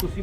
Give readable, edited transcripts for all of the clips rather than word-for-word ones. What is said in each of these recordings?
ਤੁਸੀਂ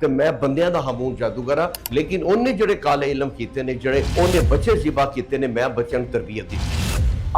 ਤੇ ਮੈਂ ਬੰਦਿਆਂ ਦਾ ਹਮੂਨ ਜਾਦੂਗਰ ਆ। ਲੇਕਿਨ ਉਹਨੇ ਜਿਹੜੇ ਕਾਲੇ ਇਲਮ ਕੀਤੇ ਨੇ, ਜਿਹੜੇ ਉਹਨੇ ਬੱਚੇ ਜ਼ਿਬਾ ਕੀਤੇ ਨੇ, ਮੈਂ ਬੱਚਿਆਂ ਨੂੰ ਤਰਬੀਅਤ ਦਿੱਤੀ।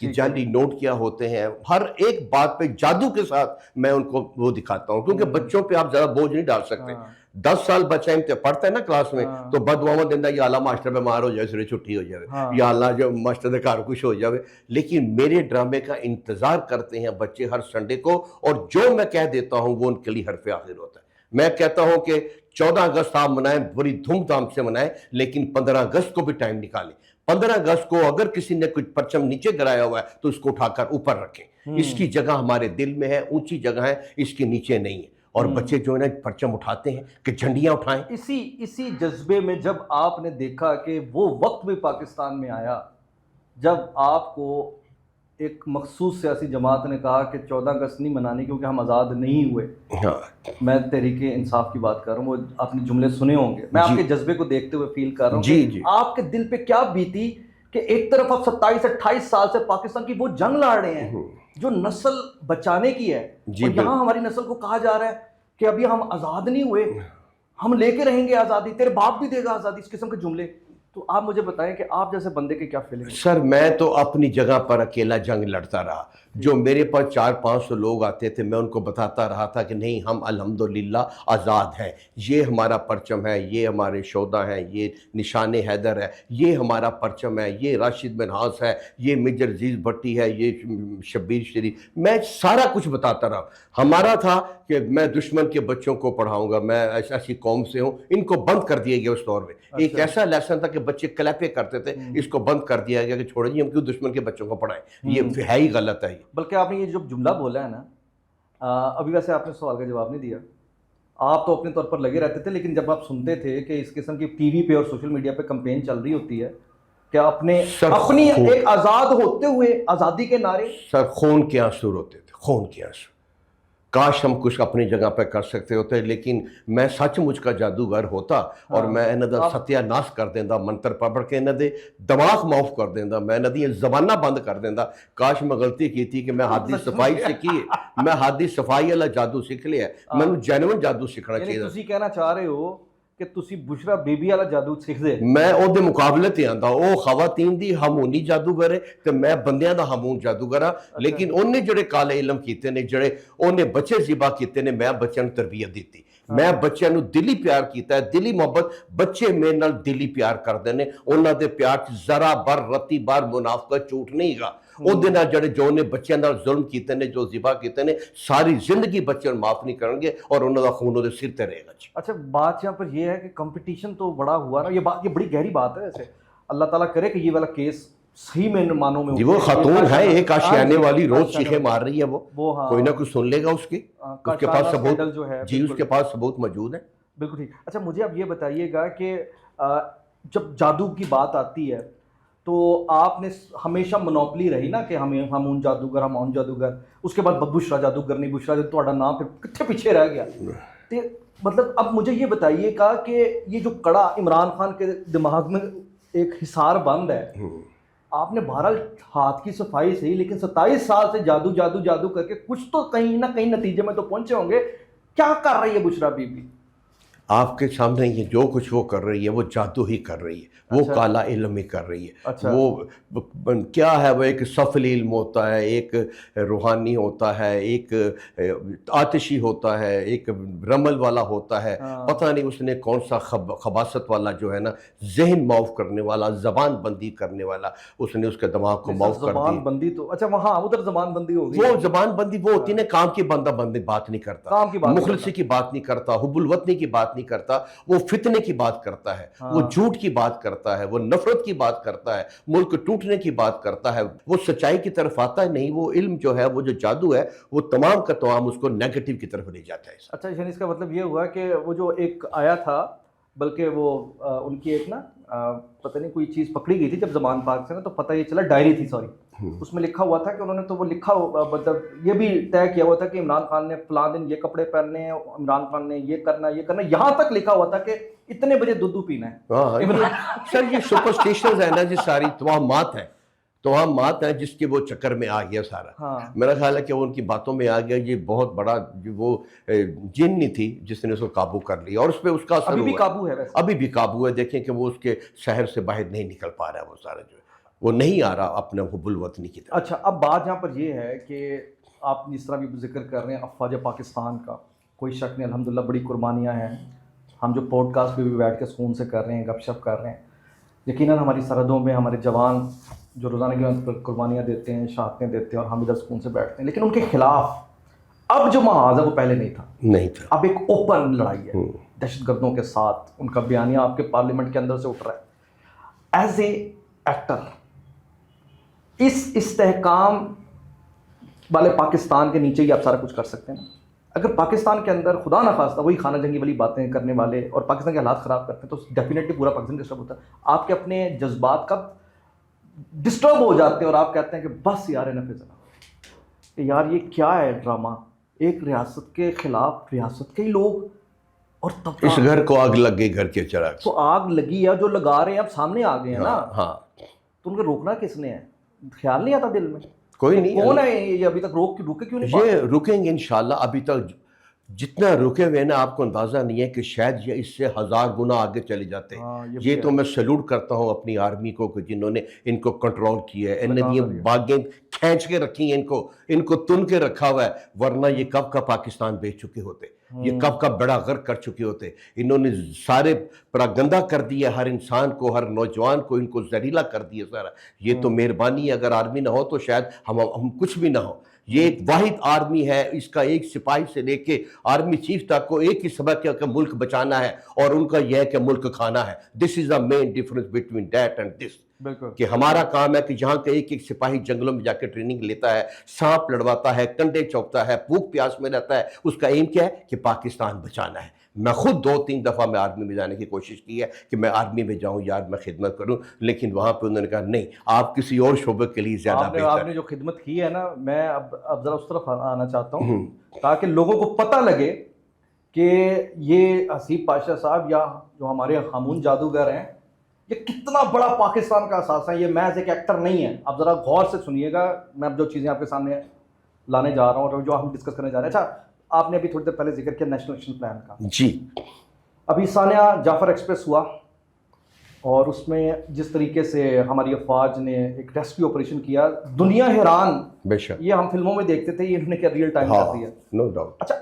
کہ جعلی نوٹ کیا ہوتے ہیں، ہر ایک بات پہ جادو کے ساتھ میں ان کو وہ دکھاتا ہوں، کیونکہ بچوں پہ آپ زیادہ بوجھ نہیں ڈال سکتے۔ 10 سال بچہ پڑھتا ہے نا کلاس میں تو بددعاواں دیندا یا اللہ ماسٹر بیمار ہو جائے، سرے چھٹی ہو جائے، یا اللہ جو ماسٹر دے گھر کچھ ہو جائے، لیکن میرے ڈرامے کا انتظار کرتے ہیں بچے ہر سنڈے کو، اور جو میں کہہ دیتا ہوں وہ ان کے لیے حرف آخر ہوتا ہے۔ میں کہتا ہوں کہ 14 اگست آپ منائیں، بڑی دھوم دھام سے منائیں، لیکن 15 اگست کو بھی ٹائم نکالیں۔ 15 اگست کو اگر کسی نے کچھ پرچم نیچے گرایا ہوا ہے تو اس کو اٹھا کر اوپر رکھیں، اس کی جگہ ہمارے دل میں ہے، اونچی جگہ ہے، اس کے نیچے نہیں ہے۔ اور بچے جو ہے نا پرچم اٹھاتے ہیں کہ جھنڈیاں اٹھائیں۔ اسی جذبے میں جب آپ نے دیکھا کہ وہ وقت بھی پاکستان میں آیا جب آپ کو ایک مخصوص سیاسی جماعت نے کہا کہ 14 اگست نہیں منانی کیونکہ ہم آزاد نہیں ہوئے، میں تحریک انصاف کی بات کر رہا ہوں، وہ آپ نے جملے سنے ہوں گے، میں آپ کے جذبے کو دیکھتے ہوئے فیل کر رہا ہوں کہ آپ کے دل پہ کیا بیتی کہ ایک طرف آپ 27-28 سال سے پاکستان کی وہ جنگ لڑ رہے ہیں جو نسل بچانے کی ہے، اور یہاں ہماری نسل کو کہا جا رہا ہے کہ ابھی ہم آزاد نہیں ہوئے، ہم لے کے رہیں گے آزادی، تیرے باپ بھی دے گا آزادی، اس قسم کے جملے۔ تو آپ مجھے بتائیں کہ آپ جیسے بندے کے کیا فیلنگ؟ سر میں تو اپنی جگہ پر اکیلا جنگ لڑتا رہا، جو میرے پاس 400-500 لوگ آتے تھے میں ان کو بتاتا رہا تھا کہ نہیں ہم الحمدللہ آزاد ہیں، یہ ہمارا پرچم ہے، یہ ہمارے شہداء ہیں، یہ نشان حیدر ہے، یہ ہمارا پرچم ہے، یہ راشد منہاس ہے، یہ میجر عزیز بھٹی ہے، یہ شبیر شریف، میں سارا کچھ بتاتا رہا۔ ہمارا تھا کہ میں دشمن کے بچوں کو پڑھاؤں گا، میں ایسی قوم سے ہوں، ان کو بند کر دیا گیا اس دور میں۔ ایک ایسا لیسن تھا کہ بچے کلیپے کرتے تھے، اس کو بند کر دیا گیا کہ چھوڑیں جی ہم کیوں دشمن کے بچوں کو پڑھائیں، یہ ہے ہی غلط ہے۔ بلکہ آپ نے یہ جو جملہ بولا ہے نا، ابھی ویسے آپ نے سوال کا جواب نہیں دیا، آپ تو اپنے طور پر لگے رہتے تھے، لیکن جب آپ سنتے تھے کہ اس قسم کی ٹی وی پہ اور سوشل میڈیا پہ کمپین چل رہی ہوتی ہے کہ اپنی ایک آزاد ہوتے ہوئے آزادی کے نعرے، سر خون کے آنسو روتے تھے، خون کے آنسو، کاش ہم کچھ اپنی جگہ پہ کر سکتے ہوتے، لیکن میں سچ مجھ کا جادوگر ہوتا اور میں انہاں دا ستیہ ناس کر دیندا، منتر پڑھ کے انہاں دے دماغ معاف کر دیندا، میں انہاں دی زبانہ بند کر دیندا۔ کاش میں غلطی کی تھی کہ میں ہادی صفائی سیکھی ہے، میں ہادی صفائی والا جادو سیکھ لیا ہے، میں جینوئن جادو سیکھنا چاہیے۔ یعنی تسی کہنا چاہ رہے ہو کہ تسی بشرا بی بی والا جادو سیکھ دے؟ میں او دے مقابلے تے آندا، او خواتین دی ہمونی جادوگر ہے تے میں بندیاں دا ہمون جادوگر ہاں، لیکن انہیں جڑے کالے علم کیتے نے، جڑے انہیں بچے ذبح کیتے نے، میں بچیاں نوں تربیت دیتی، میں بچیاں نوں دلی پیار کیتا ہے، دلی محبت، بچے میرے نال دلی پیار کردے نے، انہاں دے پیار چ ذرا بر رتی بار منافقت جھوٹ نہیں گا۔ او دن جڑے جو نے بچیاں نال ظلم کیتے نے، جو ذبح کیتے نے، ساری زندگی بچیاں معاف نہیں کرن گے اور انہاں دا خون دے سر تے رہے گا۔ اچھا بات یہاں پر یہ ہے کہ کمپٹیشن تو بڑا ہوا نا، یہ بڑی گہری بات ہے ویسے، اللہ تعالیٰ کرے کہ یہ والا کیس صحیح میں معنوں میں وہ خاتون ہے ایک آشیانے والی، روز چیخیں مار رہی ہے، وہ کوئی نہ کوئی سن لے گا اس کے پاس ثبوت، جی اس کے پاس ثبوت موجود ہے۔ بالکل ٹھیک۔ اچھا مجھے اب یہ بتائیے گا کہ جب جادو کی بات آتی ہے تو آپ نے ہمیشہ منوپلی رہی نا کہ ہم ان جادوگر، ہم ان جادوگر، اس کے بعد بشرا جادوگر نہیں، بشرا جو تہاڈا نام پھر کتنے پیچھے رہ گیا۔ تے مطلب اب مجھے یہ بتائیے گا کہ یہ جو کڑا عمران خان کے دماغ میں ایک حصار بند ہے، آپ نے بہرحال ہاتھ کی صفائی صحیح، لیکن 27 سال سے جادو جادو جادو کر کے کچھ تو کہیں نہ کہیں نتیجے میں تو پہنچے ہوں گے۔ کیا کر رہی ہے بشرا بی بی؟ آپ کے سامنے یہ جو کچھ وہ کر رہی ہے وہ جادو ہی کر رہی ہے، وہ کالا علم ہی کر رہی ہے۔ وہ کیا ہے، وہ ایک سفلی علم ہوتا ہے، ایک روحانی ہوتا ہے، ایک آتشی ہوتا ہے، ایک رمل والا ہوتا ہے، پتہ نہیں اس نے کون سا خباثت والا جو ہے نا، ذہن معاف کرنے والا، زبان بندی کرنے والا، اس نے اس کے دماغ کو معاف کر دی۔ زبان بندی تو اچھا وہاں ادھر زبان بندی ہوگی، وہ زبان بندی وہ ہوتی ہے نا، کام کی بندہ بندی بات نہیں کرتا، مخلصی کی بات نہیں کرتا، حب الوطنی کی بات نہیں کرتا، وہ فتنے کی بات کرتا ہے، وہ جھوٹ کی بات کرتا ہے، وہ نفرت کی بات کرتا ہے، ملک ٹوٹنے کی بات کرتا ہے، وہ سچائی کی طرف آتا ہے نہیں۔ وہ علم جو ہے، وہ جو جادو ہے، وہ تمام کا تمام اس کو نیگیٹو کی طرف لے جاتا ہے۔ اچھا یعنی اس کا مطلب یہ ہوا کہ وہ جو ایک آیا تھا، بلکہ وہ ان کی ایک نا پتہ نہیں کوئی چیز پکڑی گئی تھی جب زمان پاک سے نا، تو پتہ یہ چلا ڈائری تھی، سوری، اس میں لکھا ہوا تھا کہ انہوں نے تو وہ لکھا مطلب یہ بھی طے کیا ہوا تھا کہ عمران خان نے فلاں دن یہ کپڑے پہننے ہیں، عمران خان نے یہ کرنا یہ کرنا، یہاں تک لکھا ہوا تھا کہ اتنے بجے دودھ پینا ہے۔ سر یہ سپرسٹیشنز ہیں نا جی، ساری توہمات ہیں، توہمات ہیں جس کے وہ چکر میں آ گیا سارا۔ میرا خیال ہے کہ وہ ان کی باتوں میں آ گیا، یہ بہت بڑا وہ جن نہیں تھی جس نے اس کو قابو کر لیا، اور اس پہ اس کا اثر ابھی بھی قابو ہے، ابھی بھی قابو ہے۔ دیکھیں کہ وہ اس کے شہر سے باہر نہیں نکل پا رہا ہے، وہ سارا جو ہے وہ نہیں آ رہا اپنے حب الوطنی کی طرف۔ اچھا، اب بات یہاں پر یہ ہے کہ آپ جس طرح بھی ذکر کر رہے ہیں افواج پاکستان کا، کوئی شک نہیں، الحمدللہ بڑی قربانیاں ہیں. ہم جو پوڈ کاسٹ پہ بھی بیٹھ کے سکون سے کر رہے ہیں، گپ شپ کر رہے ہیں، یقیناً ہماری سرحدوں میں ہمارے جوان جو روزانہ کی قربانیاں دیتے ہیں، شہادتیں دیتے ہیں، اور ہم ادھر سکون سے بیٹھتے ہیں. لیکن ان کے خلاف اب جو محاذ ہے وہ پہلے نہیں تھا. اب ایک اوپن لڑائی ہے دہشت گردوں کے ساتھ. ان کا بیانیہ آپ کے پارلیمنٹ کے اندر سے اٹھ رہا ہے. ایز اے ایکٹر اس استحکام والے پاکستان کے نیچے ہی آپ سارا کچھ کر سکتے ہیں. اگر پاکستان کے اندر خدا نخواستہ وہی خانہ جنگی والی باتیں کرنے والے اور پاکستان کے حالات خراب کرتے ہیں تو ڈیفینیٹلی پورا پاکستان ڈسٹرب ہوتا ہے. آپ کے اپنے جذبات کب ڈسٹرب ہو جاتے ہیں اور آپ کہتے ہیں کہ بس یار نفذ یار یہ کیا ہے ڈرامہ. ایک ریاست کے خلاف ریاست کے ہی لوگ اور تب اس گھر کو آگ لگ گئی، گھر کے چراغ تو آگ لگی ہے، جو لگا رہے ہیں اب سامنے آ گئے ہیں نا. ہاں تو ان کو روکنا کس نے ہے؟ خیال نہیں آتا دل میں کوئی نہیں. کون ہے یہ ابھی تک روکے کیوں نہیں؟ یہ رکیں گے انشاءاللہ. ابھی تک جتنا رکے ہوئے نا آپ کو اندازہ نہیں ہے کہ شاید یہ اس سے 1000 گنا آگے چلے جاتے ہیں. یہ تو میں سیلوٹ کرتا ہوں اپنی آرمی کو کہ جنہوں نے ان کو کنٹرول کیا ہے. انہوں نے یہ باغیں کھینچ کے رکھی ہیں، ان کو تن کے رکھا ہوا ہے، ورنہ یہ کب کا پاکستان بیچ چکے ہوتے، یہ کب کا بڑا غرق کر چکے ہوتے. انہوں نے سارے پراگندہ کر دیا، ہر انسان کو، ہر نوجوان کو ان کو زہریلا کر دیا سارا. یہ تو مہربانی ہے، اگر آرمی نہ ہو تو شاید ہم کچھ بھی نہ ہو. یہ ایک واحد آرمی ہے، اس کا ایک سپاہی سے لے کے آرمی چیف تک کو ایک ہی سبق ہے کہ ملک بچانا ہے، اور ان کا یہ ہے کہ ملک کھانا ہے. This is the main difference between that and this. کہ ہمارا کام ہے کہ جہاں کا ایک سپاہی جنگلوں میں جا کے ٹریننگ لیتا ہے، سانپ لڑواتا ہے، کنڈے چوکتا ہے، بھوک پیاس میں رہتا ہے، اس کا ایم کیا ہے کہ پاکستان بچانا ہے. میں خود 2-3 دفعہ میں آرمی میں جانے کی کوشش کی ہے کہ میں آرمی میں جاؤں یار، میں خدمت کروں، لیکن وہاں پہ انہوں نے کہا نہیں، آپ کسی اور شعبے کے لیے زیادہ بہتر. آپ نے جو خدمت کی ہے نا، میں اب ذرا اس طرف آنا چاہتا ہوں تاکہ لوگوں کو پتہ لگے کہ یہ حسیب پاشا صاحب یا جو ہمارے خامون جادوگر ہیں، یہ کتنا بڑا پاکستان کا اثاثہ ہے. یہ محض ایک ایکٹر نہیں ہے. اب ذرا غور سے سنیے گا، میں اب جو چیزیں آپ کے سامنے لانے جا رہا ہوں اور جو ہم ڈسکس کرنے جا رہے ہیں. اچھا، آپ نے ابھی تھوڑی دیر پہلے ذکر کیا نیشنل ایکشن پلان کا. جی، ابھی ثانیہ جعفر ایکسپریس ہوا اور اس میں جس طریقے سے ہماری افواج نے ایک ریسکیو آپریشن کیا، دنیا حیران. بے شک یہ ہم فلموں میں دیکھتے تھے، یہ انہوں نے کیا ریئل ٹائم کر دیا. No doubt. اچھا،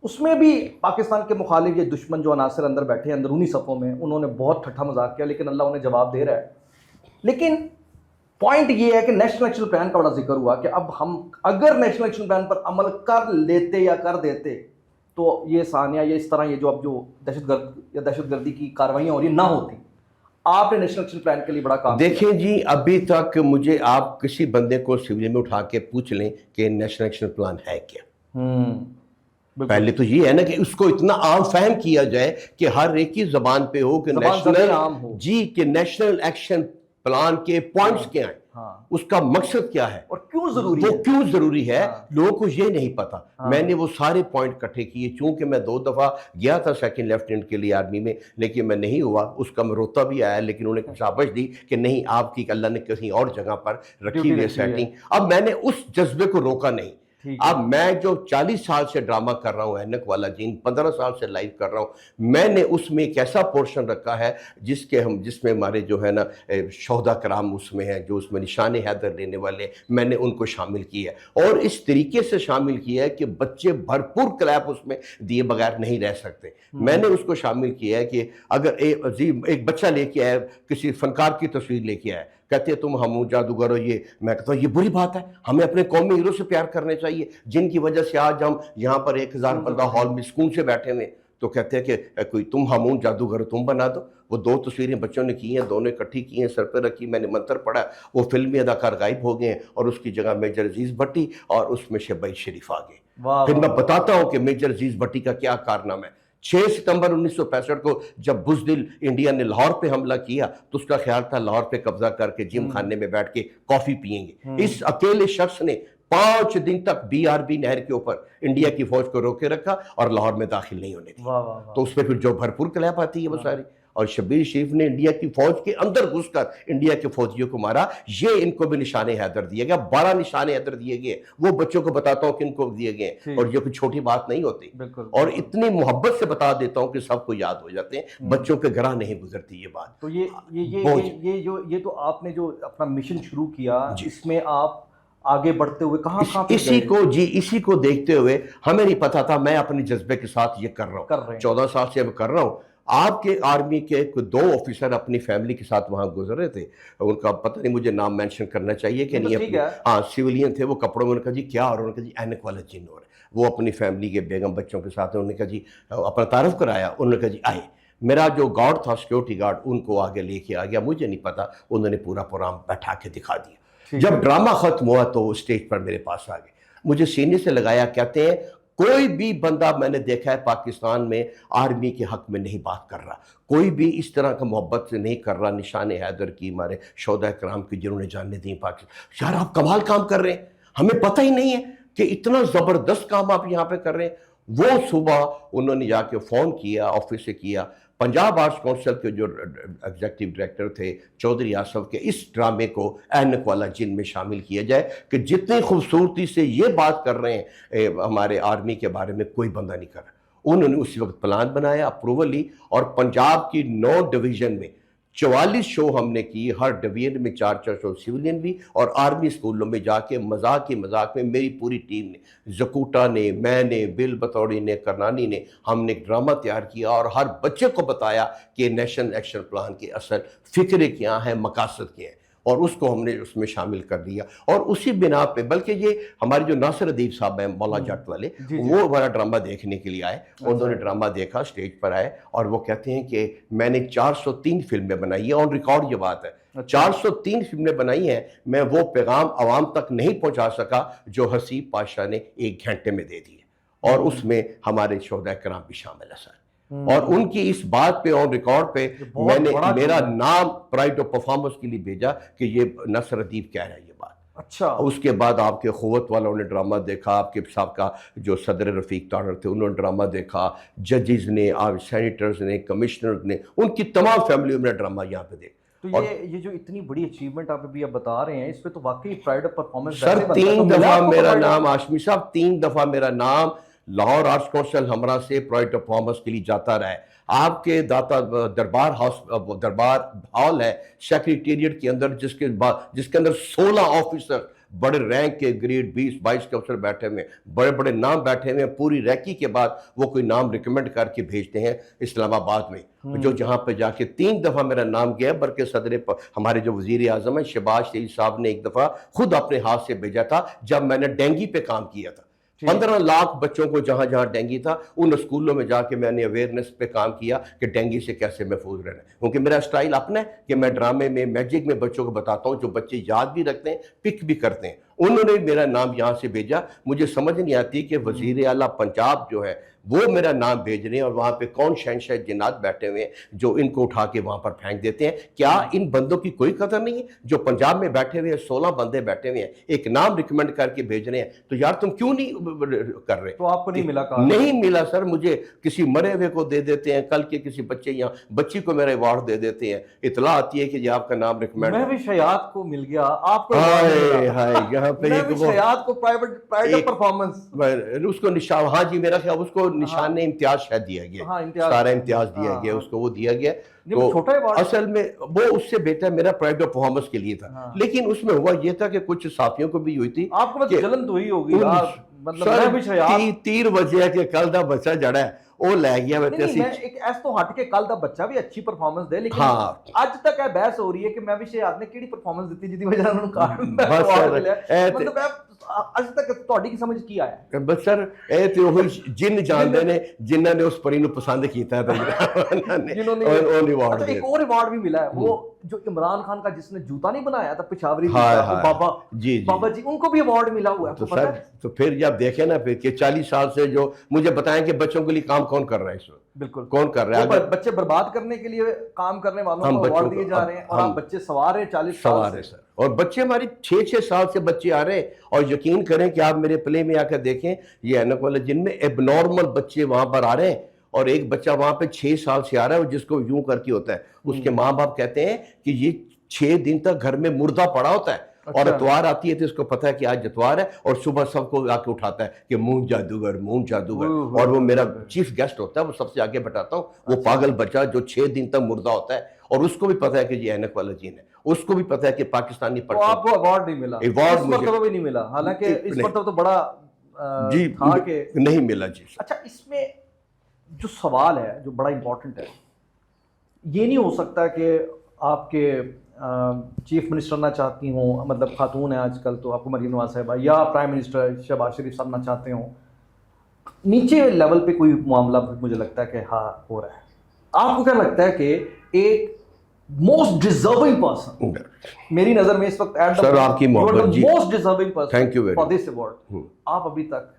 اس میں بھی پاکستان کے مخالف یہ دشمن جو عناصر اندر بیٹھے ہیں اندرونی صفوں میں، انہوں نے بہت ٹھٹھا مذاق کیا، لیکن اللہ انہیں جواب دے رہا ہے. لیکن پوائنٹ یہ ہے کہ نیشنل ایکشن پلان کا بڑا ذکر ہوا کہ اب ہم اگر نیشنل ایکشن پلان پر عمل کر لیتے یا کر دیتے تو یہ ثانیہ یا اس طرح یہ جو اب جو دہشت گردی کی کاروائیاں ہو رہی نہ ہوتی. آپ نے نیشنل ایکشن پلان کے لیے بڑا کام دیکھیں جی، ابھی تک مجھے آپ کسی بندے کو سول میں اٹھا کے پوچھ لیں کہ نیشنل ایکشن پلان ہے کیا. پہلے تو یہ ہے نا کہ اس کو اتنا عام فہم کیا جائے کہ ہر ایک کی زبان پہ ہو کہ نیشنل ایکشن پلان کے پوائنٹس کیا ہیں، اس کا مقصد کیا ہے اور کیوں ضروری وہ ہے. کیوں ضروری ہے. لوگوں کو یہ نہیں پتا. میں نے وہ سارے پوائنٹ اکٹھے کیے. چونکہ میں 2 دفعہ گیا تھا سیکنڈ لیفٹیننٹ کے لیے آرمی میں، لیکن میں نہیں ہوا. اس کا میں روتا بھی آیا، لیکن انہوں نے شاباش دی کہ نہیں، آپ کی اللہ نے کہیں اور جگہ پر رکھی ہوئی ہے سیٹنگ. اب میں نے اس جذبے کو روکا نہیں. اب میں جو 40 سال سے ڈرامہ کر رہا ہوں، اینک والا جین 15 سال سے لائیو کر رہا ہوں، میں نے اس میں ایک ایسا پورشن رکھا ہے جس میں ہمارے جو ہے نا شہداء کرام اس میں ہیں، جو اس میں نشان حیدر لینے والے، میں نے ان کو شامل کیا ہے. اور اس طریقے سے شامل کیا ہے کہ بچے بھرپور کلیپ اس میں دیے بغیر نہیں رہ سکتے. میں نے اس کو شامل کیا ہے کہ اگر ایک بچہ لے کے آئے، کسی فنکار کی تصویر لے کے آئے، کہتے ہیں تم ہم جادوگر ہو، یہ میں کہتا ہوں یہ بری بات ہے. ہمیں اپنے قومی ہیرو سے پیار کرنے چاہیے، جن کی وجہ سے آج ہم یہاں پر 1000 بندہ ہال میں سکون سے بیٹھے ہوئے. تو کہتے ہیں کہ کوئی تم ہمون جادوگر تم بنا دو. وہ 2 تصویریں بچوں نے کی ہیں، دونوں اکٹھی کی ہیں، سر پہ رکھی، میں نے منتر پڑھا. وہ فلمی اداکار غائب ہو گئے ہیں اور اس کی جگہ میجر عزیز بھٹی اور اس میں شہباز شریف آ گئے. پھر میں بتاتا ہوں کہ میجر عزیز بھٹی کا کیا کارنامہ ہے. 6 ستمبر 1965 کو جب بزدل انڈیا نے لاہور پہ حملہ کیا تو اس کا خیال تھا لاہور پہ قبضہ کر کے جم خانے میں بیٹھ کے کافی پئیں گے. اس اکیلے شخص نے 5 دن تک BRB نہر کے اوپر انڈیا کی فوج کو روکے رکھا اور لاہور میں داخل نہیں ہونے دی. تو اس پہ پھر جو بھرپور کلیپ آتی ہے وہ ساری. اور شبیر شریف نے انڈیا کی فوج کے اندر گھس کر انڈیا کے فوجیوں کو مارا. یہ ان کو بھی نشان حیدر دیا گیا, 12 نشان حیدر دیے گئے. وہ بچوں کو بتاتا ہوں کہ ان کو دیے گئے, اور یہ کوئی چھوٹی بات نہیں ہوتی. اور اتنی محبت سے بتا دیتا ہوں کہ سب کو یاد ہو جاتے ہیں, بچوں کے گراں نہیں گزرتی یہ بات. تو یہ تو آپ نے جو اپنا مشن شروع کیا, اس میں آپ آگے بڑھتے ہوئے کہاں اسی کو دیکھتے ہوئے ہمیں نہیں پتا تھا. میں اپنے جذبے کے ساتھ یہ کر رہا ہوں, 14 سال سے اب کر رہا ہوں. آپ کے آرمی کے 2 آفیسر اپنی فیملی کے ساتھ وہاں گزر رہے تھے. ان کا پتہ نہیں مجھے نام مینشن کرنا چاہیے کہ نہیں, ہاں سیولین تھے, وہ کپڑوں میں. انہوں نے کہا جی کیا, اور انہوں نے کہا جی اینک والا جن ہو رہا ہے. وہ اپنی فیملی کے بیگم بچوں کے ساتھ, انہوں نے کہا جی اپنا تعارف کرایا. انہوں نے کہا جی آئے. میرا جو گارڈ تھا, سیکیورٹی گارڈ, ان کو آگے لے کے آ گیا. مجھے نہیں پتا, انہوں نے پورا پروگرام بیٹھا کے دکھا دیا. جب ڈرامہ ختم ہوا تو وہ اسٹیج پر میرے پاس آ گئے, مجھے سینے سے لگایا. کہتے ہیں کوئی بھی بندہ میں نے دیکھا ہے پاکستان میں آرمی کے حق میں نہیں بات کر رہا, کوئی بھی اس طرح کا محبت سے نہیں کر رہا نشان حیدر کی, ہمارے شہداء کرام کی جنہوں نے جانیں دیں پاکستان. یار آپ کمال کام کر رہے ہیں, ہمیں پتہ ہی نہیں ہے کہ اتنا زبردست کام آپ یہاں پہ کر رہے ہیں. وہ صبح انہوں نے جا کے فون کیا, آفس سے کیا. پنجاب آرٹس کونسل کے جو ایگزیکٹو ڈائریکٹر تھے چودھری آصف کے, اس ڈرامے کو اینک والا جن میں شامل کیا جائے کہ جتنی خوبصورتی سے یہ بات کر رہے ہیں ہمارے آرمی کے بارے میں کوئی بندہ نہیں کر رہا. انہوں نے اسی وقت پلان بنایا, اپروول لی, اور پنجاب کی 9 ڈویژن میں 44 شو ہم نے کی. ہر ڈویژن میں 4 شو سیولین بھی, اور آرمی اسکولوں میں جا کے مذاق میں میری پوری ٹیم نے, زکوٹا نے, میں نے, بل بطوری نے, کرنانی نے, ہم نے ایک ڈرامہ تیار کیا اور ہر بچے کو بتایا کہ نیشنل ایکشن پلان کے اصل فکرے کیا ہیں, مقاصد کیا ہیں, اور اس کو ہم نے اس میں شامل کر دیا. اور اسی بنا پہ, بلکہ یہ ہمارے جو ناصر ادیب صاحب ہیں مولا جٹ والے, وہ ہمارا ڈرامہ دیکھنے کے لیے آئے. انہوں نے ڈرامہ دیکھا, اسٹیج پر آئے, اور وہ کہتے ہیں کہ میں نے 403 فلمیں بنائی ہیں, آن ریکارڈ یہ بات ہے. 403 فلمیں بنائی ہیں, میں وہ پیغام عوام تک نہیں پہنچا سکا جو حسیب پاشا نے 1 گھنٹے میں دے دیے, اور اس میں ہمارے شہداء کرام بھی شامل ہے سر. اور ان کی اس بات پہ آن ریکارڈ پہ میں نے میرا نام پرائڈ آف پرفارمنس کے لیے بھیجا کہ یہ نصر ادیب کہہ رہا ہے یہ بات. اچھا. اس کے بعد آپ کے قوت والوں نے ڈرامہ دیکھا, آپ کے صاحب کا جو صدر رفیق تارڑ تھے انہوں نے ڈرامہ دیکھا, ججز نے, سینیٹرز نے, کمشنرز نے, ان کی تمام فیملیوں میں ڈرامہ یہاں پہ دیکھا. تو یہ جو اتنی بڑی اچیومنٹ آپ ابھی بتا رہے ہیں, اس پہ تو واقعی پرائڈ آف پرفارمنس. سر 3 دفعہ میرا نام, ہاشمی صاحب 3 دفعہ میرا نام لاہور آرٹس کونسل ہمراہ سے پرائڈ آف پرفارمنس کے لیے جاتا رہا ہے. آپ کے داتا دربار ہال ہے سیکریٹریٹ کے اندر, جس کے اندر 16 آفیسر بڑے رینک کے, گریڈ 20-22 کے افسر بیٹھے ہوئے ہیں, بڑے بڑے نام بیٹھے ہوئے ہیں. پوری ریکی کے بعد وہ کوئی نام ریکمنڈ کر کے بھیجتے ہیں اسلام آباد میں, جو جہاں پہ جا کے 3 دفعہ میرا نام گیا. بلکہ صدر ہمارے جو وزیر اعظم ہیں شہباز شریف صاحب نے 1 دفعہ خود اپنے ہاتھ سے بھیجا تھا, جب میں نے ڈینگی پہ کام کیا تھا. 15 لاکھ بچوں کو جہاں جہاں ڈینگی تھا, ان اسکولوں میں جا کے میں نے اویئرنیس پہ کام کیا کہ ڈینگی سے کیسے محفوظ رہنا ہے. کیونکہ میرا اسٹائل اپنا ہے کہ میں ڈرامے میں, میجک میں بچوں کو بتاتا ہوں جو بچے یاد بھی رکھتے ہیں, پک بھی کرتے ہیں. انہوں نے میرا نام یہاں سے بھیجا. مجھے سمجھ نہیں آتی کہ وزیر اعلیٰ پنجاب جو ہے وہ میرا نام بھیج رہے ہیں, اور وہاں پہ کون شہنشاہ جنات بیٹھے ہوئے ہیں جو ان کو اٹھا کے وہاں پر پھینک دیتے ہیں. کیا ان بندوں کی کوئی قدر نہیں ہے جو پنجاب میں بیٹھے ہوئے ہیں, 16 بندے بیٹھے ہوئے ہیں, ایک نام ریکمنڈ کر کے بھیج رہے ہیں. تو یار تم کیوں نہیں کر رہے؟ تو آپ کو نہیں ملا کہا؟ نہیں ملا سر. مجھے کسی مرے ہوئے کو دے دیتے ہیں, کل کے کسی بچی کو میرا ایوارڈ دے دیتے ہیں, اطلاع آتی ہے کہ یہ آپ کا نام ریکمنڈ. میں بھی شیاد کو مل گیا, آپ کو یہاں پہ شیاد کو پرائڈ آف پرفارمنس اس کو نشان, ہاں جی میرا خیال اس کو نشان امتیاز شاید دیا گیا, سارا امتیاز دیا گیا اس کو, وہ دیا گیا. تو اصل میں وہ اس سے بہتر میرا پرائڈ آف پرفارمنس کے لیے تھا. لیکن اس میں ہوا یہ تھا کہ کچھ ساتھیوں کو بھی ہوئی تھی. آپ کو جلن تو ہوئی ہوگی, مطلب 3 بجے کہ کل دا بچہ جڑا ہے وہ لے گیا. ایک ایس تو ہٹ کے کل دا بچہ بھی اچھی پرفارمنس دے, لیکن اج تک یہ بحث ہو رہی ہے کہ میں بھی شہاد نے کیڑی پرفارمنس دیتی جدی وجہ انہوں نے کہا, مطلب اج تک تہاڈی کی سمجھ کی آیا ہے؟ بس سر اے تے وہی جن جاندے نے جنہاں نے اس پری نو پسند کیتا ہے, جنہوں نے ایک اور ایوارڈ بھی ملا ہے, وہ جو عمران خان کا جس نے جوتا نہیں بنایا تھا پشاوری بابا جی, ان کو بھی ایوارڈ ملا ہوا ہے. تو سر تو پھر جب دیکھیں نا پھر کہ 40 سال سے جو مجھے بتائیں کہ بچوں کے لیے کام کون کر رہا ہے اس وقت, بالکل کون کر رہا ہے؟ بچے برباد کرنے کے لیے کام کرنے والوں کو ایوارڈ دیے جا رہے ہیں, اور آپ بچے سوار ہیں 40 سال سے. سر اور بچے ہماری 6 سال سے بچے آ رہے ہیں, اور یقین کریں کہ آپ میرے پلے میں آ کر دیکھیں, یہ اینک والا جن میں ایب نارمل بچے وہاں پر آ رہے ہیں, اور ایک بچہ وہاں پہ 6 سال سے آ رہا ہے جس کو یوں کر کے ہوتا ہے, اس کے ماں باپ کہتے ہیں کہ یہ 6 دن تک گھر میں مردہ پڑا ہوتا ہے, اور اتوار آتی ہے تو اس کو پتہ ہے کہ آج اتوار ہے, اور صبح سب کو آ کے اٹھاتا ہے کہ مون جادوگر مون جادوگر, اور وہ میرا چیف گیسٹ ہوتا ہے, وہ سب سے آگے بٹھاتا ہوں, وہ پاگل بچہ جو 6 دن تک مردہ ہوتا ہے, اور اس کو بھی پتہ ہے کہ یہ اینک والا جین ہے, اس کو بھی پتہ ہے کہ پاکستانی تو آپ کو ایوارڈ نہیں ملا, ایوارڈ اس مرتبہ بھی نہیں ملا, حالانکہ اس مرتبہ تو بڑا جی تھا کہ نہیں ملا جی. اچھا اس میں جو سوال ہے جو بڑا امپورٹنٹ ہے, یہ نہیں ہو سکتا کہ آپ کے چیف منسٹر نہ چاہتی ہوں, مطلب خاتون ہیں آج کل تو آپ کو مریم نواز صاحبہ, یا پرائم منسٹر شہباز شریف صاحب نہ چاہتے ہوں, نیچے لیول پہ کوئی معاملہ مجھے لگتا ہے کہ ہاں ہو رہا ہے. آپ کو کیا لگتا ہے کہ ایک موسٹ ڈیزرونگ پرسن, میری نظر میں اس وقت سر آپ کی محبت جی, most deserving person thank you for this award, آپ ابھی تک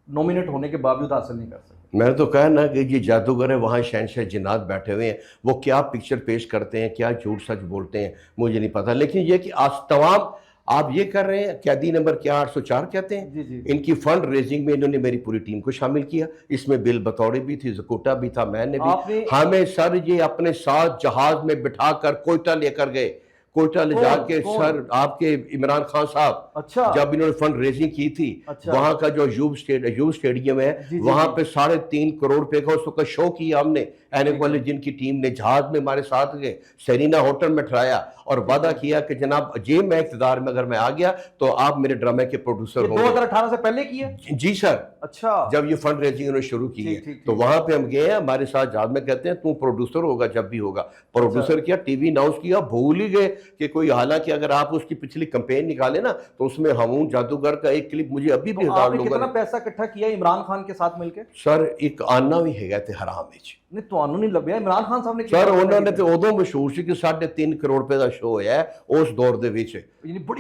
نومینیٹ ہونے کے باوجود حاصل نہیں کر سکتے. میں نے تو کہا نا کہ یہ جادوگر ہے, وہاں شہنشاہ جنات بیٹھے ہوئے ہیں, وہ کیا پکچر پیش کرتے ہیں, کیا جھوٹ سچ بولتے ہیں مجھے نہیں پتا, لیکن یہ کہ آج تمام آپ یہ کر رہے ہیں, قیدی نمبر کیا 804 کہتے ہیں, ان کی فنڈ ریزنگ میں انہوں نے میری پوری ٹیم کو شامل کیا, اس میں بل بطوڑی بھی تھی, زکوٹا بھی تھا, میں نے بھی, ہمیں سر یہ اپنے ساتھ جہاز میں بٹھا کر کوئٹہ لے کر گئے, کوئٹہ لے جا کے سر آپ کے عمران خان صاحب جب انہوں نے فنڈ ریزنگ کی تھی, وہاں کا جو ایوب اسٹیڈیم ہے وہاں پہ 3.5 کروڑ روپے کا اس کا شو کیا ہم نے, اینک والے جن کی ٹیم نے جہاز میں ہمارے ساتھ گئے, سیرینا ہوٹل میں ٹھہرایا, اور وعدہ کیا کہ جناب جی میں اقتدار میں اگر میں آ گیا تو آپ میرے ڈرامے کے پروڈیوسر ہوں گے. 2018 سے پہلے کیا جی سر. اچھا جب یہ فنڈ ریزنگ انہوں نے شروع کی ہے تو وہاں پہ ہم گئے ہیں, ہمارے ساتھ جہاز میں کہتے ہیں تو پروڈیوسر ہوگا جب بھی ہوگا, پروڈیوسر کیا ٹی وی اناؤنس کیا, بھول ہی گئے کہ کوئی, حالانکہ اگر آپ اس کی پچھلی کمپین نکالے نا تو اس میں ہمون جادوگر کا ایک کلپ مجھے ابھی بھی 1000 لوگوں نے. کتنا پیسہ اکٹھا کیا عمران خان کے ساتھ مل کے؟ سر ایک آنا بھی ہے گئے تھے حرام وچ, نہیں تو آنو نہیں لبیا, عمران خان صاحب نے سر انہوں نے تو ادو مشہور سی کہ 3.5 کروڑ روپے کا شو ہویا ہے اس دور دے وچ,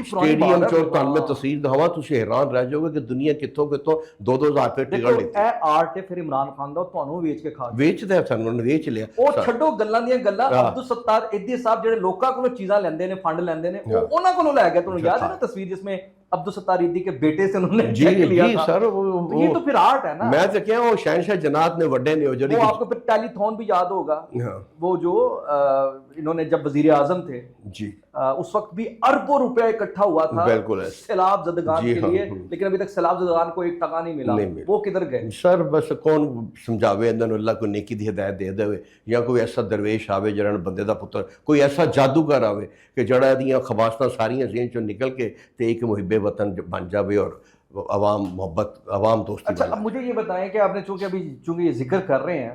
سٹیڈیم چور تن میں تصویر دکھاواں تسی حیران رہ جاؤ گے کہ دنیا کتوں 2,000 روپے ٹکٹ لیتی اے آرٹ ہے, پھر عمران خان دا تانوں ویچ کے کھا ویچدا ہے, انہوں نے ویچ لیا. او چھڈو گلاں دیاں گلاں, عبدالستار ایدی صاحب جڑے لوکاں کولوں چیزاں لیندے نے, فنڈ لیندے نے, انہاں کولوں لے گئے. تانوں یاد ہے نا تصویر جس میں عبدالستار ایدی کے بیٹے سے انہوں نے چیک لیا تھا. سر یہ تو پھر آرٹ ہے نا. میں تو کہہ وہ شہنشاہ جنات نے وڈے نے جو آپ کو پھر ٹیلی تھون بھی یاد ہوگا, وہ جو انہوں نے جب وزیر اعظم تھے جی اس وقت بھی اربوں روپے اکٹھا ہوا تھا سیلاب زدگان کے لیے, لیکن ابھی تک سیلاب زدگان کو ایک ٹکا نہیں ملا. وہ کدھر گئے سر؟ بس کون سمجھاوے اندر اللہ کو نیکی دی ہدایت دے دے, یا کوئی ایسا درویش آوے جڑا بندے دا پتر, کوئی ایسا جادوگر آوے کہ جڑا دیاں خواستاں ساریاں ذہن چوں نکل کے تے ایک محب وطن بن جاوے اور عوام محبت عوام دوستی. اچھا اب مجھے یہ بتائیں کہ آپ نے چونکہ یہ ذکر کر رہے ہیں,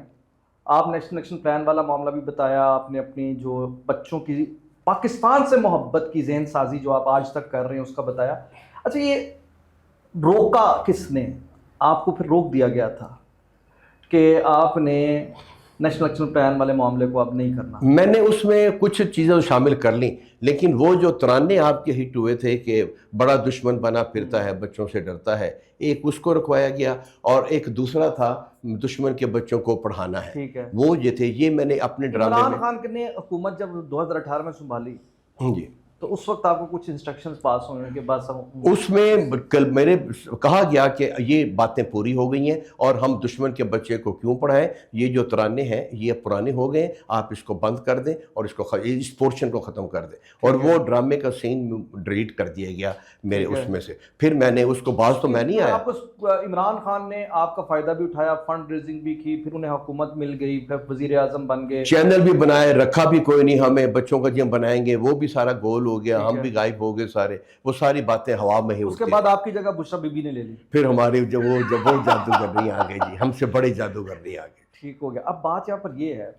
آپ نیشنل ایکشن پلان والا معاملہ بھی بتایا, آپ نے اپنی جو بچوں کی پاکستان سے محبت کی ذہن سازی جو آپ آج تک کر رہے ہیں اس کا بتایا. اچھا یہ روکا کس نے آپ کو؟ پھر روک دیا گیا تھا کہ آپ نے نیشنل ایکشن پلان والے معاملے کو اب نہیں کرنا. میں نے اس میں کچھ چیزیں شامل کر لیں, لیکن وہ جو ترانے آپ کے ہٹ ہوئے تھے کہ بڑا دشمن بنا پھرتا ہے, بچوں سے ڈرتا ہے, ایک اس کو رکھوایا گیا, اور ایک دوسرا تھا دشمن کے بچوں کو پڑھانا ہے. ٹھیک ہے, وہ یہ تھے, یہ میں نے اپنے ڈرامے میں. عمران خان نے حکومت جب 2018 میں سنبھالی جی تو اس وقت آپ کو کچھ انسٹرکشنز پاس ہوئے ہیں کہ بس اس میں میرے کہا گیا کہ یہ باتیں پوری ہو گئی ہیں اور ہم دشمن کے بچے کو کیوں پڑھائیں, یہ جو ترانے ہیں یہ پرانے ہو گئے, آپ اس کو بند کر دیں اور اس پورشن کو ختم کر دیں. اور وہ ڈرامے کا سین ڈیلیٹ کر دیا گیا میرے اس میں سے. پھر میں نے اس کو باز تو میں نہیں آیا. آپ کو عمران خان نے آپ کا فائدہ بھی اٹھایا, فنڈ ریزنگ بھی کی, پھر انہیں حکومت مل گئی, پھر وزیر اعظم بن گئے, چینل بھی بنائے, رکھا بھی کوئی نہیں ہمیں, بچوں کا جی ہم بنائیں گے, وہ بھی سارا گول ہو گیا, ہم بھی غائب ہو گئے سارے, وہ ساری باتیں ہوا میں ہی اس کے بعد آپ کی جگہ بشرا بی بی نے لے لی. پھر ہمارے جب وہ جادوگر نہیں آ گئے جی, ہم سے بڑے جادوگر نہیں آ گئے. ٹھیک ہو گیا. اب بات یہاں پر یہ ہے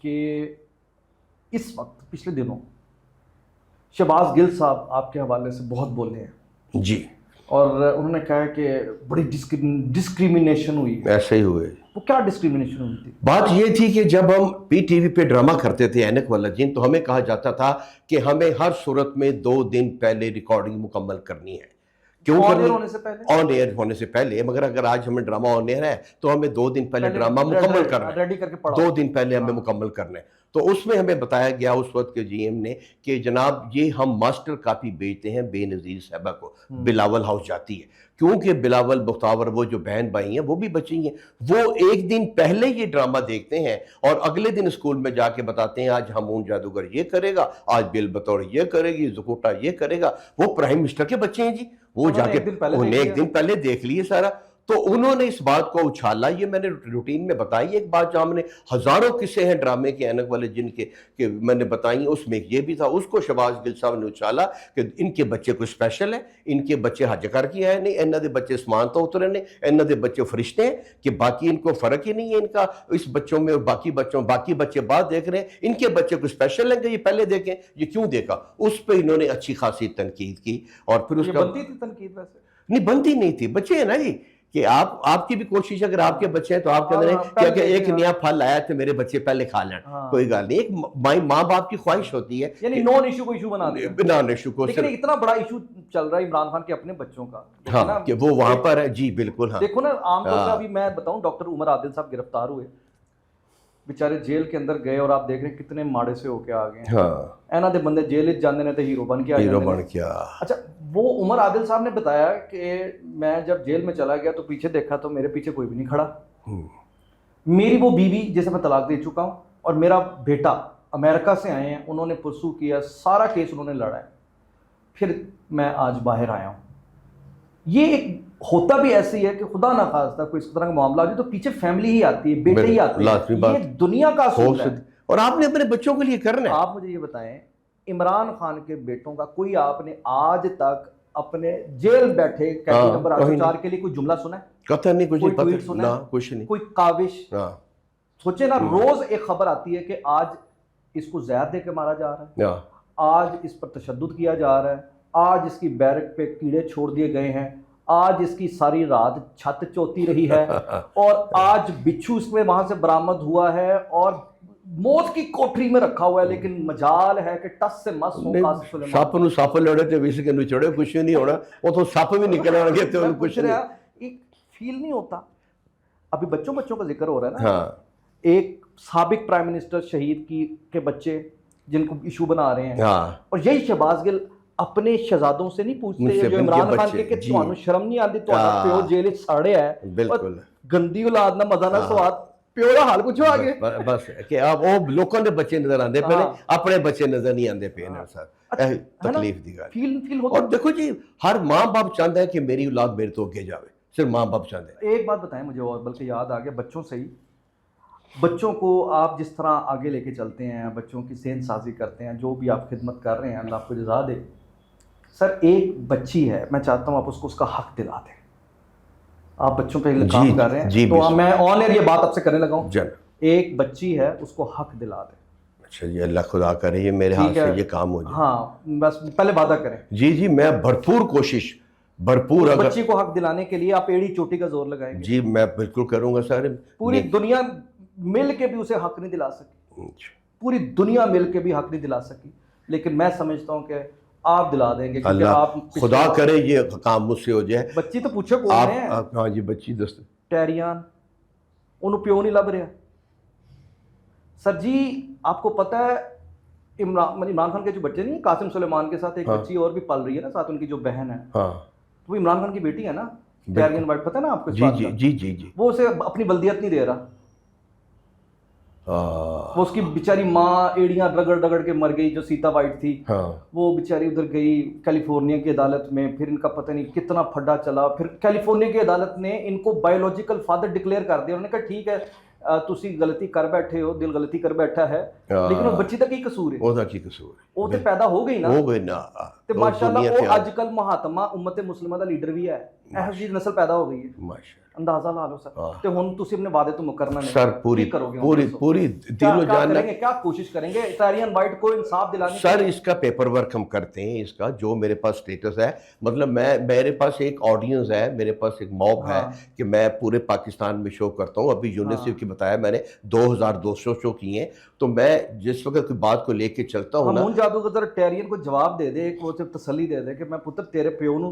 کہ اس وقت پچھلے دنوں شہباز گل صاحب آپ کے حوالے سے بہت بولے ہیں جی, اور انہوں نے کہا کہ بڑی ڈسکریمنیشن ہوئی. ایسے ہی ہوئے. وہ کیا ڈسکریمنیشن ہوئی تھی؟ بات یہ تھی کہ جب ہم پی ٹی وی پہ ڈرامہ کرتے تھے اینک والا جن, تو ہمیں کہا جاتا تھا کہ ہمیں ہر صورت میں 2 دن پہلے ریکارڈنگ مکمل کرنی ہے, کیوں On کرنی air ہونے سے پہلے؟ آن ایئر ہونے سے پہلے، مگر اگر آج ہمیں ڈرامہ آن ایئر ہے تو ہمیں 2 دن پہلے ڈرامہ مکمل کرنا ہے، ریڈی کر کے پڑھا 2 دن پہلے ہمیں مکمل کرنا ہے۔ تو اس میں ہمیں بتایا گیا اس وقت کے جی ایم نے کہ جناب یہ ہم ماسٹر کاپی بیچتے ہیں بے نظیر صاحبہ کو، بلاول ہاؤس جاتی ہے، کیونکہ بلاول بختاور وہ جو بہن بھائی ہیں وہ بھی بچی ہیں، وہ ایک دن پہلے یہ ڈرامہ دیکھتے ہیں اور اگلے دن اسکول میں جا کے بتاتے ہیں آج ہمون جادوگر یہ کرے گا، آج بیل بطور یہ کرے گی، زکوٹا یہ کرے گا۔ وہ پرائم منسٹر کے بچے ہیں جی، وہ جا کے انہیں ایک دن پہلے دیکھ لیے سارا۔ تو انہوں نے اس بات کو اچھالا، یہ میں نے روٹین میں بتائی ایک بات جو ہم نے ہزاروں قصے ہیں ڈرامے کے اینک والے جن کے کہ میں نے بتائی، اس میں یہ بھی تھا، اس کو شہباز گل صاحب نے اچھالا کہ ان کے بچے کوئی اسپیشل ہیں، ان کے بچے حج کر کے آئے نہیں، انہوں دے بچے اسمان تو اترے نہیں، انہوں دے بچے فرشتے ہیں کہ باقی ان کو فرق ہی نہیں ہے ان کا اس بچوں میں اور باقی بچوں، باقی بچے بعد دیکھ رہے ہیں، ان کے بچے کوئی اسپیشل ہیں کہ یہ پہلے دیکھیں، یہ کیوں دیکھا؟ اس پہ انہوں نے اچھی خاصی تنقید کی۔ اور پھر اس کا بنتی تھی تنقید ویسے نہیں بنتی نہیں تھی، بچے ہیں نا جی، کہ آپ کی بھی کوشش اگر آپ کے بچے ہیں تو آپ کہتے ہیں کہ ایک نیا پھل آیا تو میرے بچے پہلے کھا لیں، کوئی گل نہیں، ایک ماں باپ کی خواہش ہوتی ہے یعنی نون ایشو کو ایشو بنا دیا، نان ایشو کو، لیکن اتنا بڑا ایشو چل رہا ہے عمران خان کے اپنے بچوں کا، ہاں کہ وہ وہاں پر ہے، جی بالکل، ہاں دیکھو نا عام طور سے ابھی میں بتاؤں ڈاکٹر عمر عادل صاحب گرفتار ہوئے، بیچارے جیل کے اندر گئے اور آپ دیکھ رہے ہیں کتنے ماڑے سے ہو کے آ گئے، ہاں اینا دے بندے جیل جانے نے تو ہیرو بن کے آ ہیرو جاندے بن نے۔ کیا۔ اچھا وہ عمر عادل صاحب نے بتایا کہ میں جب جیل میں چلا گیا تو پیچھے دیکھا تو میرے پیچھے کوئی بھی نہیں کھڑا، میری وہ بیوی جسے میں طلاق دے چکا ہوں اور میرا بیٹا امریکہ سے آئے ہیں، انہوں نے پرسو کیا، سارا کیس انہوں نے لڑا ہے، پھر میں آج باہر آیا ہوں۔ یہ ایک ہوتا بھی ایسی ہے کہ خدا نہ خواستہ کوئی اس طرح کا معاملہ آ جائے تو پیچھے فیملی ہی آتی ہے، بیٹے ہی آتے ہیں، یہ دنیا کا اصول ہے اور آپ نے اپنے بچوں کے لیے کرنا ہے۔ آپ مجھے یہ بتائیں عمران خان کے بیٹوں کا کوئی آپ نے آج تک اپنے جیل بیٹھے کیٹی نمبر 804 کے لیے کوئی جملہ سنا ہے؟ قطع نہیں، کچھ کوئی نہیں ٹویٹ پتہ، سنا ہے؟ نہ کچھ نہیں، کوئی کاوش؟ سوچے نا، روز ایک خبر آتی ہے کہ آج اس کو زہر دے کے مارا جا رہا ہے، آج اس پر تشدد کیا جا رہا ہے، آج اس کی بیرک پہ کیڑے چھوڑ دیے گئے ہیں، آج اس کی ساری رات چھت چوتی رہی ہے، اور آج بچھو اس میں وہاں سے برآمد ہوا ہے اور موت کی کوٹری میں رکھا ہوا ہے، لیکن مجال ہے کہ ٹس سے مس ہو قاسم سلیمان۔ سپ نو سپ لڑے تے ویسے کہ چڑے کچھ نہیں ہونا، وہ تو سپ بھی نکل آن گے تو کچھ نہیں۔ ایک فیل نہیں ہوتا، ابھی بچوں کا ذکر ہو رہا ہے نا، ہاں ایک سابق پرائم منسٹر شہید کے بچے جن کو ایشو بنا رہے ہیں، ہاں اور یہی شہباز گل اپنے شہزادوں سے نہیں پوچھتے جو عمران خان کے کہ تمہوں شرم نہیں آتی، تمہارا پیو جیل وچ ساڑیا ہے، بالکل گندی اولاد نہ مزہ نہ سواد، پیو دا حال کچھ آ گیا بس کہ اب وہ لوکاں دے بچے نظر آندے پے نے، اپنے بچے نظر نہیں آندے پے نے سر، تکلیف دی گل۔ فیل ہوتا اور دیکھو جی ہر ماں باپ چاہتا ہے کہ میری اولاد میرے تو اگے جاوے، صرف ماں باپ چاہتے ہیں۔ ایک بات بتائیں مجھے، اور بلکہ یاد آ گیا بچوں سے ہی، بچوں کو آپ جس طرح آگے لے کے چلتے ہیں، بچوں کی ذہن سازی کرتے ہیں، جو بھی آپ خدمت کر رہے ہیں، اللہ آپ کو جزا دے۔ سر ایک بچی ہے، میں چاہتا ہوں آپ اس کو اس کا حق دلا دیں، آپ بچوں پہ کام کر رہے ہیں تو میں آن ایئر یہ بات آپ سے کرنے لگا ہوں، ایک بچی ہے اس کو حق دلا دیں۔ اچھا جی، اللہ خدا کرے یہ میرے ہاتھ سے یہ کام ہو جائے۔ ہاں بس پہلے وعدہ کریں۔ جی میں بھرپور کوشش، بھرپور اس بچی کو حق دلانے کے لیے آپ ایڑی چوٹی کا زور لگائیں گے؟ جی میں بالکل کروں گا سر۔ پوری دنیا مل کے بھی اسے حق نہیں دلا سکی، پوری دنیا مل کے بھی حق نہیں دلا سکی، لیکن میں سمجھتا ہوں کہ آپ دلا دیں گے، کیونکہ آپ خدا کرے یہ کام مجھ سے ہو جائے۔ بچی تو پوچھے کون ہے؟ ہاں جی بچی دست ٹیریان، انہوں پیو نہیں لب رہا۔ سر جی آپ کو پتہ ہے عمران خان کے جو بچے نہیں، قاسم سلیمان کے ساتھ ایک بچی اور بھی پل رہی ہے نا ساتھ، ان کی جو بہن ہے وہ عمران خان کی بیٹی ہے نا، ٹیریان وائٹ، پتہ ہے نا آپ کو؟ جی وہ اسے اپنی بلدیت نہیں دے رہا، وہ اس کی بیچاری ماں ایڑیاں رگڑ رگڑ کے مر گئی، جو سیتا وائٹ تھی، وہ بیچاری ادھر گئی کیلیفورنیا کی عدالت میں، پھر ان کا پتہ نہیں کتنا پھڈا چلا، پھر کیلیفورنیا کی عدالت نے ان کو بایولوجیکل فادر ڈکلیئر کر دیا، انہوں نے کہا ٹھیک ہے تسی غلطی کر بیٹھے ہو، دل غلطی کر بیٹھا ہے، لیکن وہ بچی کا کی قصور ہے؟ وہ کی قصور ہے، وہ تے پیدا ہو گئی نا، ہو گئی نا، تے ماشاءاللہ وہ اج کل مہاتما امت مسلمہ دا لیڈر بھی ہے، ایہو جی نسل پیدا ہو گئی ہے، ماشاءاللہ اندازہ لا لو سر۔ تے ہن تسی اپنے وعدے تو مکرنا نہیں سر، پوری دل و جان کیا کوشش کریں گے ٹیریان وائٹ کو انصاف دلانے؟ سر اس کا پیپر ورک ہم کرتے ہیں، اس کا جو میرے پاس سٹیٹس ہے، مطلب میرے پاس ایک آڈینس ہے، میرے پاس ایک موب ہے کہ میں پورے پاکستان میں شو کرتا ہوں۔ ابھی یونیسیف کی بتایا میں نے 2200 شو کیے ہیں، تو میں جس وقت کوئی بات کو لے کے چلتا ہوں نا، ہمون جادوگر ٹیریان کو جواب دے دے، ایک وہ تسلی دے دے کہ میں پتر تیرے پیو نو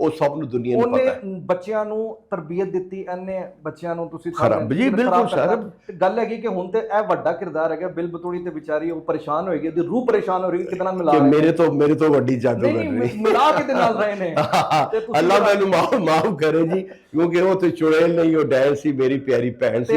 ਉਹ ਸਭ ਨੂੰ ਦੁਨੀਆ ਨੂੰ ਪਤਾ ਹੈ। ਬੱਚਿਆਂ ਨੂੰ ਤਰਬੀਅਤ ਦਿੱਤੀ ਇਹਨੇ, ਬੱਚਿਆਂ ਨੂੰ ਤੁਸੀਂ ਖਰਾਬ ਜੀ ਬਿਲਕੁਲ ਸਰ। ਗੱਲ ਹੈਗੀ ਕਿ ਹੁਣ ਤੇ ਇਹ ਵੱਡਾ ਕਿਰਦਾਰ ਹੈਗਾ, ਬਿਲ ਬਤੂੜੀ ਤੇ ਵਿਚਾਰੀ ਉਹ ਪਰੇਸ਼ਾਨ ਹੋਏਗੀ, ਉਹਦੀ ਰੂਹ ਪਰੇਸ਼ਾਨ ਹੋ ਰਹੀ ਹੈ, ਕਿਤਨਾ ਮਿਲਾ ਮੇਰੇ ਤੋਂ ਵੱਡੀ ਜਾਦੂਗਰ ਨਹੀਂ ਮਿਲਾ ਕੇ ਤੇ ਨਾਲ ਰਹੇ ਨੇ। ਅੱਲਾ ਮੈਨੂੰ ਮਾਫ ਕਰੇ ਜੀ, ਕਿਉਂਕਿ ਉਹ ਤੇ ਚੁੜੈਲ ਨਹੀਂ, ਉਹ ਡੈਨ ਸੀ, ਮੇਰੀ ਪਿਆਰੀ ਭੈਣ ਸੀ,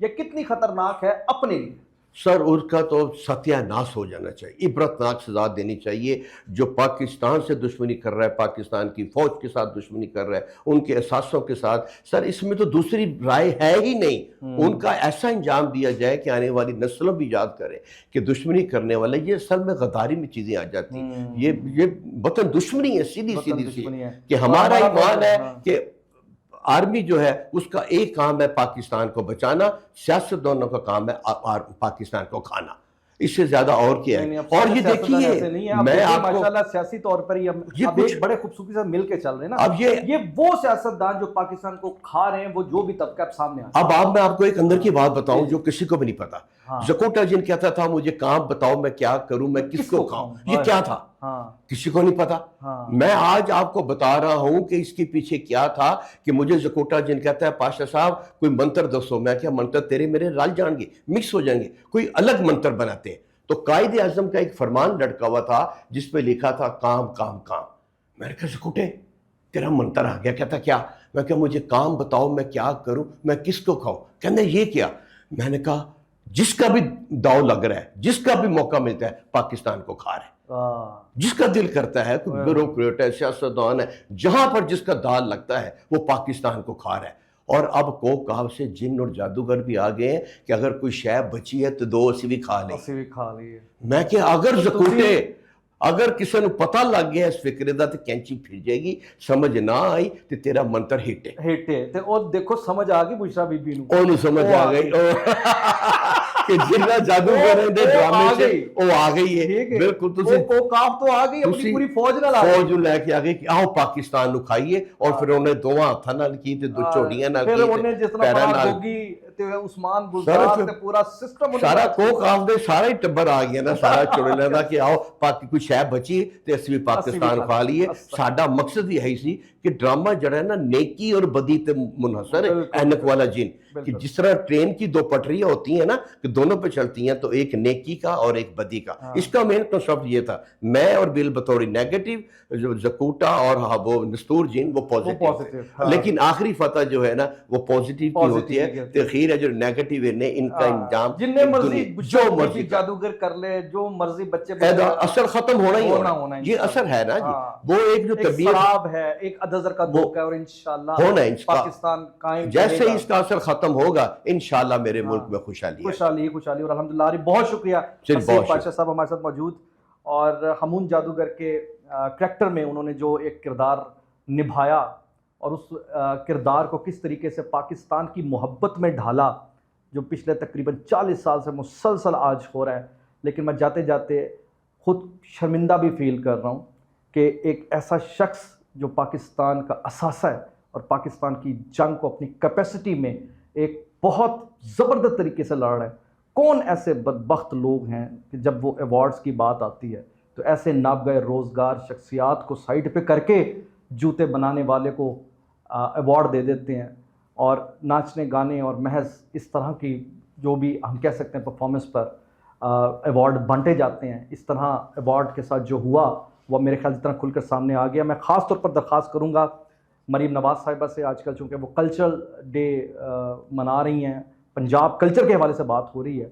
یہ کتنی خطرناک ہے اپنے لیے؟ سر اس کا تو ستیہ ناش ہو جانا چاہیے، عبرتناک سزا دینی چاہیے. جو پاکستان سے دشمنی کر رہا ہے، پاکستان کی فوج کے ساتھ دشمنی کر رہا ہے، ان کے اثاثوں کے ساتھ، سر اس میں تو دوسری رائے ہے ہی نہیں. ان کا ایسا انجام دیا جائے کہ آنے والی نسلوں بھی یاد کرے کہ دشمنی کرنے والے، یہ اصل میں غداری میں چیزیں آ جاتی ہیں. یہ وطن دشمنی ہے، سیدھی سی کہ ہمارا ایمان ہے کہ آرمی جو ہے اس کا ایک کام ہے پاکستان کو بچانا، سیاست دونوں کا کام ہے پاکستان کو کھانا. اس سے زیادہ اور کیا ہے؟ اور یہ دیکھیے میں آپ کو ماشاءاللہ سیاسی طور پر ہی اب ایک بڑے خوبصورتی سے مل کے چل رہے ہیں نا. اب یہ وہ سیاستدان جو پاکستان کو کھا رہے ہیں، وہ جو بھی طبقہ اب سامنے آ رہا ہے. اب میں آپ کو ایک اندر کی بات بتاؤں جو کسی کو بھی نہیں پتا. زکوٹا جن کہتا تھا مجھے کام بتاؤ میں کیا کروں، میں کس کو کھاؤں، یہ کیا تھا؟ کسی کو نہیں پتا. میں آج آپ کو بتا رہا ہوں کہ اس کے پیچھے کیا تھا کہ مجھے زکوٹا جن کہتا ہے پاشا صاحب کوئی منتر دسو. میں کیا منتر تیرے میرے رل جان گے، مکس ہو جائیں گے، کوئی الگ منتر بناتے ہیں. تو قائد اعظم کا ایک فرمان لٹکا ہوا تھا جس پہ لکھا تھا کام کام کام. میں نے کہا زکوٹے تیرا منتر آ گیا. کہتا کیا؟ میں کہا مجھے کام بتاؤ میں کیا کروں، میں کس کو کھاؤں. کہنا یہ کیا؟ میں نے کہا جس کا بھی داؤ لگ رہا ہے، جس کا بھی موقع ملتا ہے پاکستان کو کھا رہے ہیں. جس کا دل کرتا ہے، کوئی بیوروکریٹ ہے، سیاستدان ہے، جہاں پر جس کا دال لگتا ہے وہ پاکستان کو کھا رہا ہے. اور اب کو کہاو سے جن اور جادوگر بھی آ گئے ہیں کہ اگر کوئی شے بچی ہے تو دو اسی بھی کھا لیں. میں کہ اگر زکوٹے اگر کسی نے پتہ لگ گیا اس فکرے دا تو کینچی پھر جائے گی، سمجھ نہ آئی تو تیرا منتر ہٹے. اور دیکھو سمجھ آ گئی بشرا بی بی نو، انہوں سمجھ آ گئی کہ جنہ جادوگر دے ڈرامے سے وہ آ گئی ہے. بالکل وہ کام تو آ گئی، اپنی پوری فوج نہ فوج لے کے آ گئی کہ آؤ پاکستان نو کھائیے. اور پھر انہیں دوواں ہتھاں نال کی تے دو چوڑیاں نال کی، پھر انہیں جس طرح فرار ہوگی تے عثمان گلزار تے پورا سسٹم سارا کوک آف دے سارا ہی ٹبر آ گیا نا، سارا چڑے لینا کہ آؤ کوئی شے بچی تے اسی بھی پاکستان کھا لیے. ساڈا مقصد یہ ہے سی کہ ڈرامہ جڑا ہے نا نیکی اور بدی تے منحصر ہے. اینک والا جن کہ جس طرح ٹرین کی دو پٹریاں ہوتی ہیں نا کہ دونوں پہ چلتی ہیں، تو ایک نیکی کا اور ایک بدی کا. اس کا مین کنسپٹ یہ تھا. میں اور بل بطور نیگیٹو، جو زکوٹا اور وہ نستور جن وہ پوزیٹیو، لیکن آخری فتح جو ہے نا وہ پوزیٹیو کی ہوتی ہے. تخیر ہے جو نیگیٹو ہے ان کا انجام جنہیں مرضی جو مرضی جادوگر کر لے، جو مرضی بچے اثر ختم ہونا ہی ہونا. یہ اثر ہے نا جی، وہ ایک جو طبیعت ہے، ایک ادھر کا دھوکہ ہے، اور انشاءاللہ ہونا پاکستان قائم جیسے ہی اس کا اثر ختم ہوگا انشاءاللہ میرے ملک میں خوشحالی اور الحمدللہ. بہت شکریہ پاشا صاحب ہمارے ساتھ موجود، اور ہمون جادوگر کے کریکٹر میں انہوں نے جو ایک کردار نبھایا اور اس کردار کو کس طریقے سے پاکستان کی محبت میں ڈھالا، جو پچھلے تقریباً 40 سال سے مسلسل آج ہو رہا ہے. لیکن میں جاتے جاتے خود شرمندہ بھی فیل کر رہا ہوں کہ ایک ایسا شخص جو پاکستان کا اثاثہ ہے اور پاکستان کی جنگ کو اپنی کیپیسٹی میں ایک بہت زبردست طریقے سے لڑ رہا ہے. کون ایسے بدبخت لوگ ہیں کہ جب وہ ایوارڈز کی بات آتی ہے تو ایسے نابغہ روزگار شخصیات کو سائڈ پہ کر کے جوتے بنانے والے کو ایوارڈ دے دیتے ہیں، اور ناچنے گانے اور محض اس طرح کی جو بھی ہم کہہ سکتے ہیں پرفارمنس پر ایوارڈ بانٹے جاتے ہیں. اس طرح ایوارڈ کے ساتھ جو ہوا وہ میرے خیال جتنا کھل کر سامنے آ گیا. میں خاص طور پر درخواست کروں گا مریم نواز صاحبہ سے، آج کل چونکہ وہ کلچرل ڈے منا رہی ہیں، پنجاب کلچر کے حوالے سے بات ہو رہی ہے،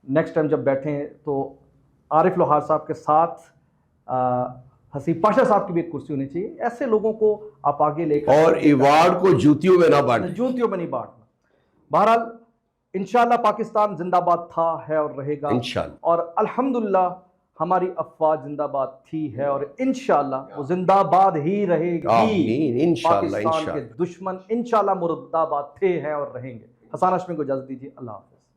نیکسٹ ٹائم جب بیٹھیں تو عارف لوہار صاحب کے ساتھ حسیب پاشا صاحب کی بھی ایک کرسی ہونی چاہیے. ایسے لوگوں کو آپ آگے لے کر، اور ایوارڈ کو جوتیوں میں نہ بانٹنا، جوتیوں میں نہیں بانٹنا. بہرحال انشاءاللہ پاکستان زندہ باد تھا، ہے اور رہے گا انشاءاللہ. اور الحمدللہ ہماری افواج زندہ باد تھی، ہے اور انشاءاللہ وہ زندہ باد ہی رہے گی. پاکستان کے دشمن انشاءاللہ مردہ باد تھے، ہیں اور رہیں گے. حسان ہاشمی کو اجازت دیجیے. اللہ حافظ.